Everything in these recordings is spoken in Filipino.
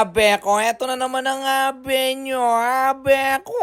Abe ko, eto na naman ang abe nyo, abe ko.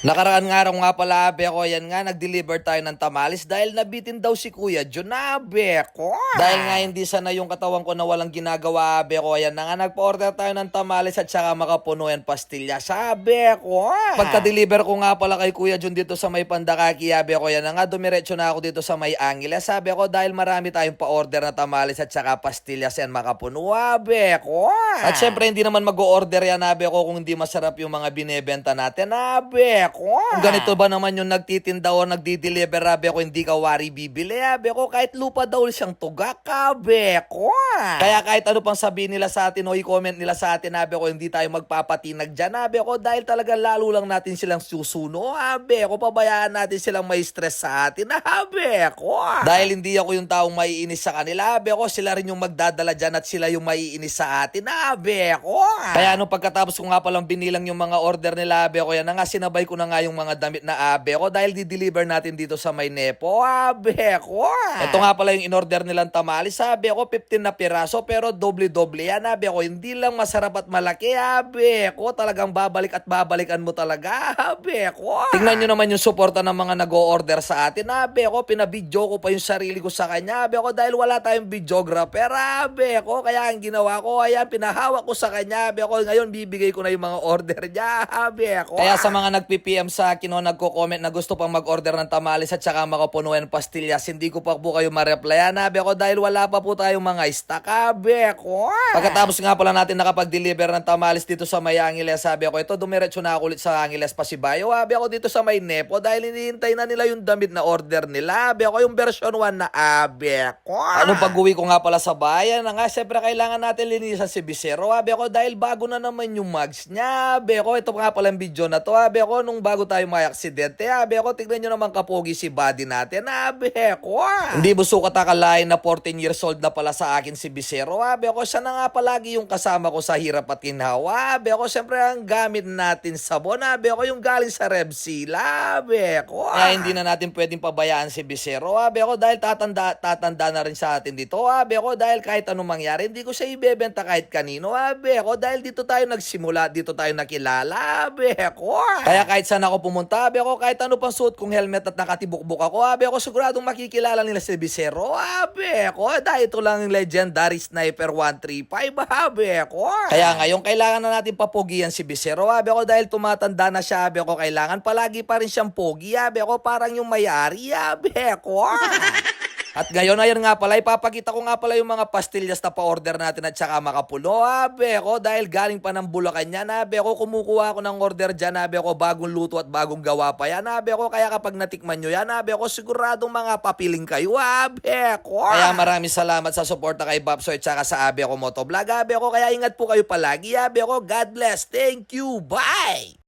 Nakaraan nga araw nga pala, abe ko, yan nga, nag-deliver tayo ng tamales dahil nabitin daw si Kuya John, abe ko. Dahil nga hindi sana yung katawan ko na walang ginagawa, abe ko, yan na nga, nagpa-order tayo ng tamales at saka makapuno yan pastilya, sabi ko. Pagka-deliver ko nga pala kay Kuya John dito sa may Pandakaki, abe ko, yan na nga, dumiretso na ako dito sa may Angeles, sabi ko, dahil marami tayong pa-order na tamales at saka pastillas yan makapuno, abe ko. At syempre, hindi naman mag-o-order yan, abe ko, kung hindi masarap yung mga binebenta natin, abe ko. Kung ganito ba naman yung nagtitinda o nagdi-deliver, abe ko, hindi ka wari bibili, abe ko, kahit lupa daw siyang tugak, abe ko. Kaya kahit ano pang sabihin nila sa atin o i-comment nila sa atin, abe ko, hindi tayo magpapatinag dyan, abe ko, dahil talaga lalo lang natin silang susuno, abe ko, pabayaan natin silang may stress sa atin, abe ko. Dahil hindi ako yung taong maiinis sa kanila, abe ko, sila rin yung magdadala dyan at sila yung maiinis sa atin, abe ko. Kaya nung pagkatapos ko nga palang binilang yung mga order nila, abe ko, yan na nga, sinabay ko na nga yung mga damit na abe ko dahil di-deliver natin dito sa may Nepo, abe ko. Ito nga pala yung in-order nilang tamales, abe ko, 15 na piraso pero doble-doble yan, abe ko. Hindi lang masarap at malaki, abe ko. Talagang babalik at babalikan mo talaga, abe ko. Tingnan nyo naman yung suporta ng mga nag-o-order sa atin, abe ko. Pinabidyo ko pa yung sarili ko sa kanya, abe ko, dahil wala tayong videographer, abe ko. Kaya ang ginawa ko, ayan, pinahawak ko sa kanya, abe ko. Ngayon, bibigay ko na yung mga order niya, abe ko. Kaya sa mga nag-PPM sa akin o nagko-comment na gusto pang mag-order ng tamales at saka makapunuan pastillas, hindi ko pa po kayo ma-replyan, abe ko, dahil wala pa po tayong mga stock, abe ko. Pagkatapos nga pala natin nakapag-deliver ng tamales dito sa may Angeles, sabi ko, ito, dumiretso na ako ulit sa Angeles Pasibayo, abe ko, dito sa may Nepo, dahil hinihintay na nila yung damit na order nila, abe ko, yung version 1 na, abe ko. Ano pag-uwi ko nga pala sa bayan, na nga, syempre kailangan natin linisan si Bisero, abe ko, dahil bago na naman yung mugs niya, abe ko, ito nga pala yung video na to, abe ko, nung bago tayo may aksidente, abe ko, tignan nyo naman kapogi si body natin, abe ko. Hindi mo sukat akalain na 14 years old na pala sa akin si Bisero, abe ko, siya na nga palagi yung kasama ko sa hirap at ginhawa, abe ko, syempre ang gamit natin sabon, abe ko, yung galing sa Revsila, abe ko. Kaya hindi na natin pwedeng pabayaan si Bisero, abe ko, dahil tatanda na rin sa atin dito, abe ko, dahil kahit anong mangyari, hindi ko siya ibebenta kahit kanino, abe ko, dahil dito tayo nagsimula, dito tayo nakilala, abe ko. Kaya kahit saan ako pumunta, abe ko, kahit ano pang suot kong helmet at nakatibukbuk ako, abe ko, siguradong makikilala nila si Bisero, abe ko, dahil ito lang yung legendary sniper 135, abe ko. Kaya ngayon, kailangan na natin papogihan si Bisero, abe ko, dahil tumatanda na siya, abe ko, kailangan palagi pa rin siyang pogi, abe ko, parang yung may-ari, abe ko. At ngayon, ayan nga pala, ipapakita ko nga pala yung mga pastillas na pa-order natin at saka makapuno, abe ko, dahil galing pa ng Bulacan yan, abe ko, kumukuha ako ng order dyan, abe ko, bagong luto at bagong gawa pa yan, abe ko, kaya kapag natikman nyo yan, abe ko, siguradong mga papiling kayo, abe ko. Kaya maraming salamat sa suporta kay Babsoy at saka sa abe ko Motovlog, abe ko, kaya ingat po kayo palagi, abe ko, God bless, thank you, bye!